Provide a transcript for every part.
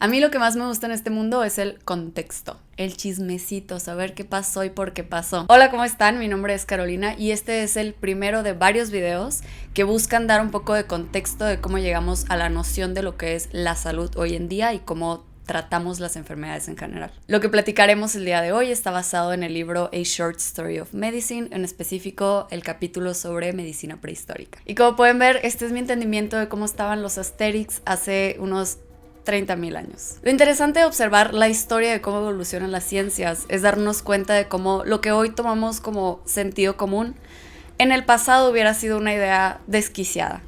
A mí lo que más me gusta en este mundo es el contexto, el chismecito, saber qué pasó y por qué pasó. Hola, ¿cómo están? Mi nombre es Carolina y este es el primero de varios videos que buscan dar un poco de contexto de cómo llegamos a la noción de lo que es la salud hoy en día y cómo tratamos las enfermedades en general. Lo que platicaremos el día de hoy está basado en el libro A Short Story of Medicine, en específico el capítulo sobre medicina prehistórica. Y como pueden ver, este es mi entendimiento de cómo estaban los Asterix hace unos 30,000 años. Lo interesante de observar la historia de cómo evolucionan las ciencias es darnos cuenta de cómo lo que hoy tomamos como sentido común, en el pasado hubiera sido una idea desquiciada.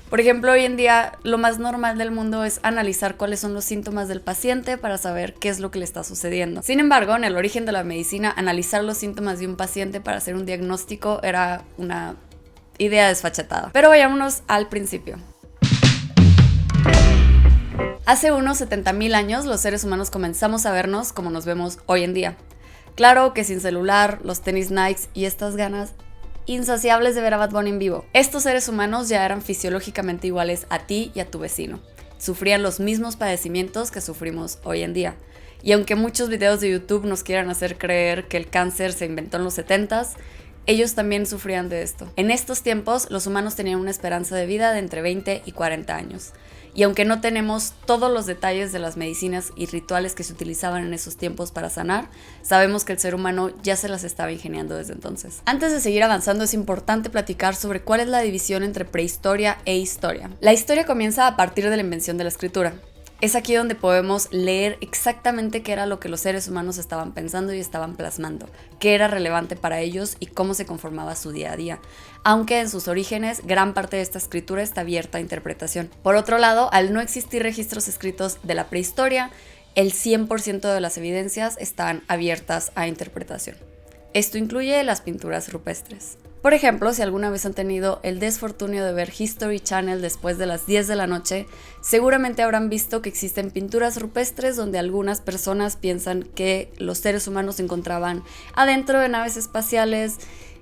Por ejemplo, hoy en día lo más normal del mundo es analizar cuáles son los síntomas del paciente para saber qué es lo que le está sucediendo. Sin embargo, en el origen de la medicina, analizar los síntomas de un paciente para hacer un diagnóstico era una idea desfachatada. Pero vayámonos al principio. Hace unos 70,000 años los seres humanos comenzamos a vernos como nos vemos hoy en día. Claro que sin celular, los tenis Nike y estas ganas insaciables de ver a Bad Bunny en vivo. Estos seres humanos ya eran fisiológicamente iguales a ti y a tu vecino. Sufrían los mismos padecimientos que sufrimos hoy en día. Y aunque muchos videos de YouTube nos quieran hacer creer que el cáncer se inventó en los 70s, ellos también sufrían de esto. En estos tiempos, los humanos tenían una esperanza de vida de entre 20 y 40 años. Y aunque no tenemos todos los detalles de las medicinas y rituales que se utilizaban en esos tiempos para sanar, sabemos que el ser humano ya se las estaba ingeniando desde entonces. Antes de seguir avanzando, es importante platicar sobre cuál es la división entre prehistoria e historia. La historia comienza a partir de la invención de la escritura. Es aquí donde podemos leer exactamente qué era lo que los seres humanos estaban pensando y estaban plasmando, qué era relevante para ellos y cómo se conformaba su día a día, aunque en sus orígenes gran parte de esta escritura está abierta a interpretación. Por otro lado, al no existir registros escritos de la prehistoria, el 100% de las evidencias están abiertas a interpretación. Esto incluye las pinturas rupestres. Por ejemplo, si alguna vez han tenido el desfortunio de ver History Channel después de las 10 de la noche, seguramente habrán visto que existen pinturas rupestres donde algunas personas piensan que los seres humanos se encontraban adentro de naves espaciales,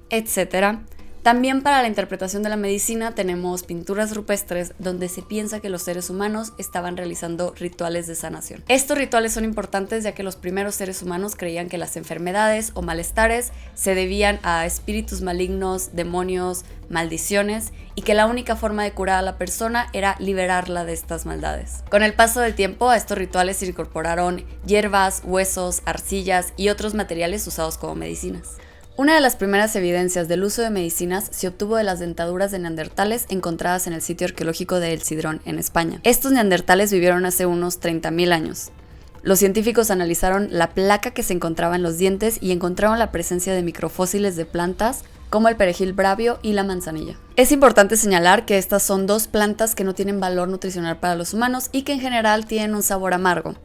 etc. También para la interpretación de la medicina tenemos pinturas rupestres donde se piensa que los seres humanos estaban realizando rituales de sanación. Estos rituales son importantes ya que los primeros seres humanos creían que las enfermedades o malestares se debían a espíritus malignos, demonios, maldiciones y que la única forma de curar a la persona era liberarla de estas maldades. Con el paso del tiempo a estos rituales se incorporaron hierbas, huesos, arcillas y otros materiales usados como medicinas. Una de las primeras evidencias del uso de medicinas se obtuvo de las dentaduras de neandertales encontradas en el sitio arqueológico de El Cidrón, en España. Estos neandertales vivieron hace unos 30,000 años. Los científicos analizaron la placa que se encontraba en los dientes y encontraron la presencia de microfósiles de plantas como el perejil bravio y la manzanilla. Es importante señalar que estas son dos plantas que no tienen valor nutricional para los humanos y que en general tienen un sabor amargo.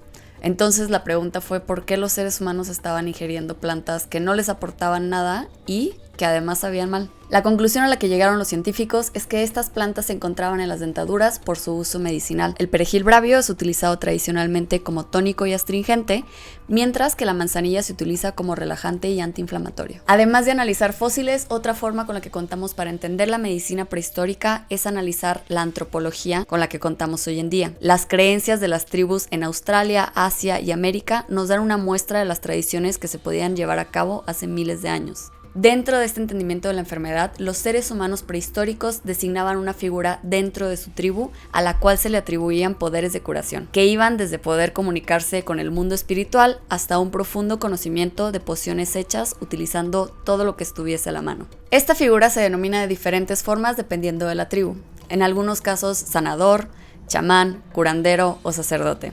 Entonces la pregunta fue por qué los seres humanos estaban ingiriendo plantas que no les aportaban nada y que además sabían mal. La conclusión a la que llegaron los científicos es que estas plantas se encontraban en las dentaduras por su uso medicinal. El perejil bravio es utilizado tradicionalmente como tónico y astringente, mientras que la manzanilla se utiliza como relajante y antiinflamatorio. Además de analizar fósiles, otra forma con la que contamos para entender la medicina prehistórica es analizar la antropología con la que contamos hoy en día. Las creencias de las tribus en Australia, Asia y América nos dan una muestra de las tradiciones que se podían llevar a cabo hace miles de años. Dentro de este entendimiento de la enfermedad, los seres humanos prehistóricos designaban una figura dentro de su tribu a la cual se le atribuían poderes de curación, que iban desde poder comunicarse con el mundo espiritual hasta un profundo conocimiento de pociones hechas utilizando todo lo que estuviese a la mano. Esta figura se denomina de diferentes formas dependiendo de la tribu, en algunos casos sanador, chamán, curandero o sacerdote.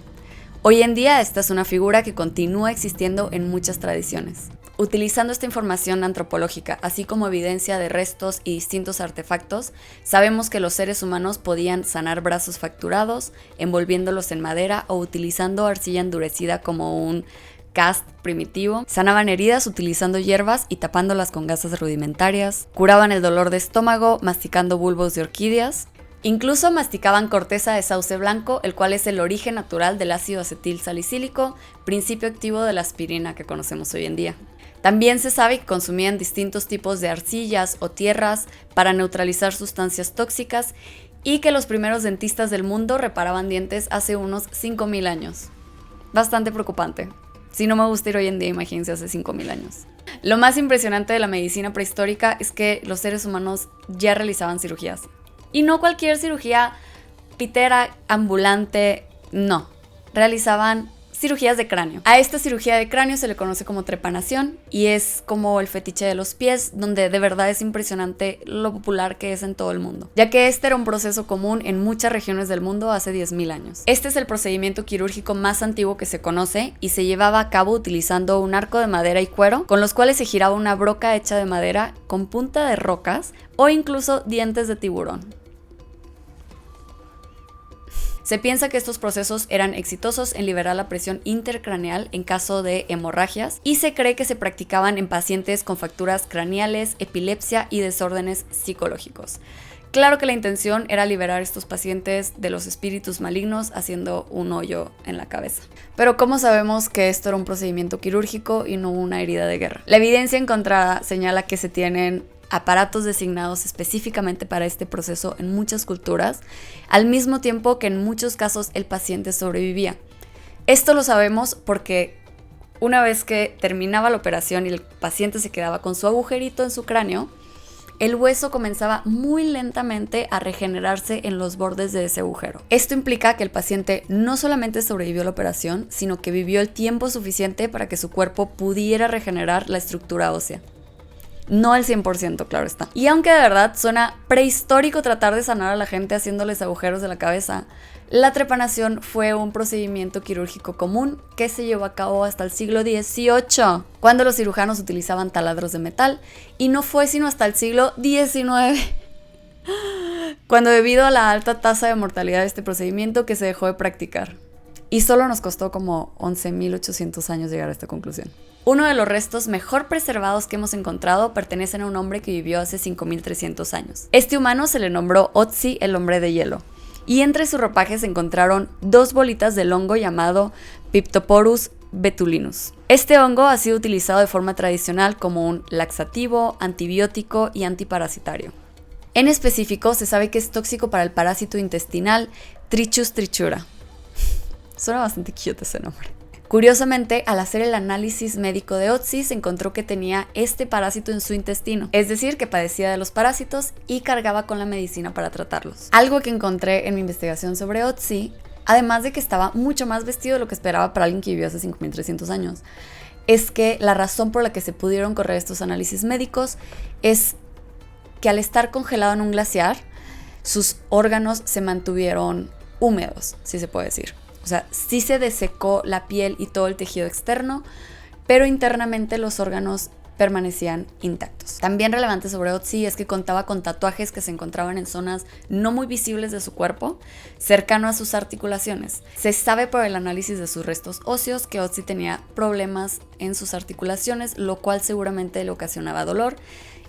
Hoy en día esta es una figura que continúa existiendo en muchas tradiciones. Utilizando esta información antropológica, así como evidencia de restos y distintos artefactos, sabemos que los seres humanos podían sanar brazos fracturados, envolviéndolos en madera o utilizando arcilla endurecida como un cast primitivo, sanaban heridas utilizando hierbas y tapándolas con gasas rudimentarias, curaban el dolor de estómago masticando bulbos de orquídeas, incluso masticaban corteza de sauce blanco, el cual es el origen natural del ácido acetil salicílico, principio activo de la aspirina que conocemos hoy en día. También se sabe que consumían distintos tipos de arcillas o tierras para neutralizar sustancias tóxicas y que los primeros dentistas del mundo reparaban dientes hace unos 5,000 años. bastante preocupante. Si no me gusta ir hoy en día, imagínense hace 5000 años. Lo más impresionante de la medicina prehistórica es que los seres humanos ya realizaban cirugías. Y no cualquier cirugía pitera, ambulante, no. Realizaban cirugías de cráneo. A esta cirugía de cráneo se le conoce como trepanación y es como el fetiche de los pies, donde de verdad es impresionante lo popular que es en todo el mundo, ya que este era un proceso común en muchas regiones del mundo hace 10.000 años. Este es el procedimiento quirúrgico más antiguo que se conoce y se llevaba a cabo utilizando un arco de madera y cuero, con los cuales se giraba una broca hecha de madera con punta de rocas o incluso dientes de tiburón. Se piensa que estos procesos eran exitosos en liberar la presión intercraneal en caso de hemorragias y se cree que se practicaban en pacientes con fracturas craneales, epilepsia y desórdenes psicológicos. Claro que la intención era liberar a estos pacientes de los espíritus malignos haciendo un hoyo en la cabeza. Pero ¿cómo sabemos que esto era un procedimiento quirúrgico y no una herida de guerra? La evidencia encontrada señala que se tienen aparatos designados específicamente para este proceso en muchas culturas, al mismo tiempo que en muchos casos el paciente sobrevivía. Esto lo sabemos porque una vez que terminaba la operación y el paciente se quedaba con su agujerito en su cráneo, el hueso comenzaba muy lentamente a regenerarse en los bordes de ese agujero. Esto implica que el paciente no solamente sobrevivió a la operación, sino que vivió el tiempo suficiente para que su cuerpo pudiera regenerar la estructura ósea. No el 100%, claro está. Y aunque de verdad suena prehistórico tratar de sanar a la gente haciéndoles agujeros de la cabeza, la trepanación fue un procedimiento quirúrgico común que se llevó a cabo hasta el siglo XVIII, cuando los cirujanos utilizaban taladros de metal, y no fue sino hasta el siglo XIX, cuando debido a la alta tasa de mortalidad de este procedimiento que se dejó de practicar. Y solo nos costó como 11.800 años llegar a esta conclusión. Uno de los restos mejor preservados que hemos encontrado pertenecen a un hombre que vivió hace 5.300 años. Este humano se le nombró Otzi, el hombre de hielo, y entre su ropaje se encontraron 2 bolitas del hongo llamado Piptoporus betulinus. Este hongo ha sido utilizado de forma tradicional como un laxativo, antibiótico y antiparasitario. En específico, se sabe que es tóxico para el parásito intestinal Trichus trichura. Suena bastante cute ese nombre. Curiosamente, al hacer el análisis médico de Otzi, se encontró que tenía este parásito en su intestino, es decir, que padecía de los parásitos y cargaba con la medicina para tratarlos. Algo que encontré en mi investigación sobre Otzi, además de que estaba mucho más vestido de lo que esperaba para alguien que vivió hace 5.300 años, es que la razón por la que se pudieron correr estos análisis médicos es que al estar congelado en un glaciar, sus órganos se mantuvieron húmedos, si se puede decir. O sea, sí se desecó la piel y todo el tejido externo, pero internamente los órganos permanecían intactos. También relevante sobre Otzi es que contaba con tatuajes que se encontraban en zonas no muy visibles de su cuerpo, cercano a sus articulaciones. Se sabe por el análisis de sus restos óseos que Otzi tenía problemas en sus articulaciones, lo cual seguramente le ocasionaba dolor,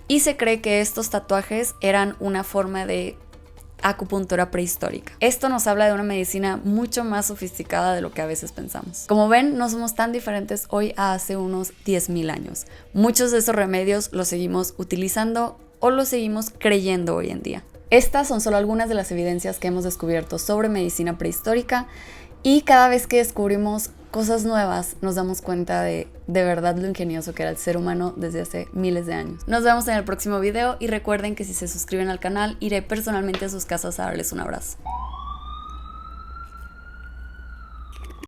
y se cree que estos tatuajes eran una forma de acupuntura prehistórica. Esto nos habla de una medicina mucho más sofisticada de lo que a veces pensamos. Como ven, no somos tan diferentes hoy a hace unos 10.000 años. Muchos de esos remedios los seguimos utilizando o los seguimos creyendo hoy en día. Estas son solo algunas de las evidencias que hemos descubierto sobre medicina prehistórica y cada vez que descubrimos cosas nuevas nos damos cuenta de verdad lo ingenioso que era el ser humano desde hace miles de años. Nos vemos en el próximo video y recuerden que si se suscriben al canal iré personalmente a sus casas a darles un abrazo.